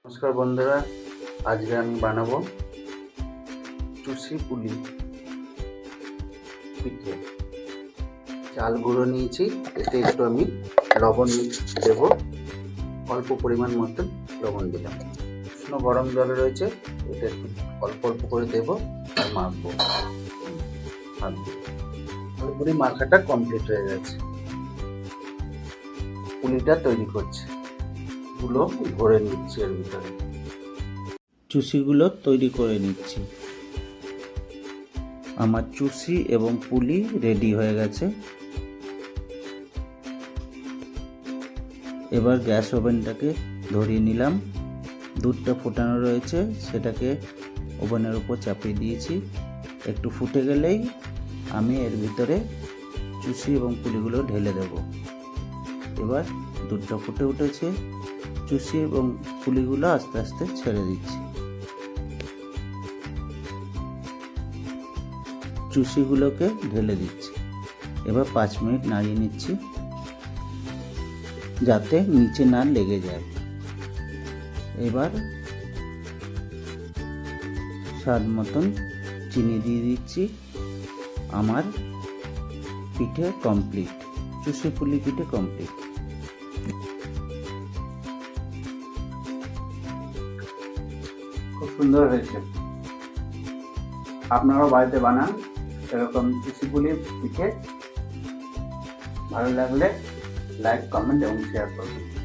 নমস্কার বন্ধুরা, আজকে আমি বানাবো চুষি পুলি পিঠে। চাল গুঁড়ো নিয়েছি, এতে একটু আমি লবণ দেব, অল্প পরিমাণ মতন লবণ দিলাম। উষ্ণ গরম জল রয়েছে, এটা একটু অল্প অল্প করে দেবো আর মাখবো। পুরোপুরি মাখাটা কমপ্লিট হয়ে গেছে। পুলিটা তৈরি করছি, গুলো ভরে নিচ্ছি এর ভিতরে। চুষিগুলো তৈরি করে নিচ্ছি। আমার চুষি এবং পুলি রেডি হয়ে গেছে। এবার গ্যাস ওভেনটাকে ধরিয়ে নিলাম। দুধটা ফোটানো রয়েছে, সেটাকে ওভেনের উপর চাপিয়ে দিয়েছি। একটু ফুটে গেলেই আমি এর ভিতরে চুষি এবং পুলিগুলো ঢেলে দেব। এবার দুধটা ফুটে উঠেছে, চুষি এবং পুলিগুলো আস্তে আস্তে ছেড়ে দিচ্ছি। চুষিগুলোকে ঢেলে দিচ্ছি। এবার 5 মিনিট নাড়িয়ে নিচ্ছি, যাতে নিচে না লেগে যায়। এবার স্বাদ মতন চিনি দিয়ে দিচ্ছি। আমার পিঠে কমপ্লিট, চুষি পুলি পিঠে কমপ্লিট। খুব সুন্দর হয়েছে, আপনারাও বাড়িতে বানান এরকম চুষি পুলি পিঠে। ভালো লাগলে লাইক, কমেন্ট এবং শেয়ার করবেন।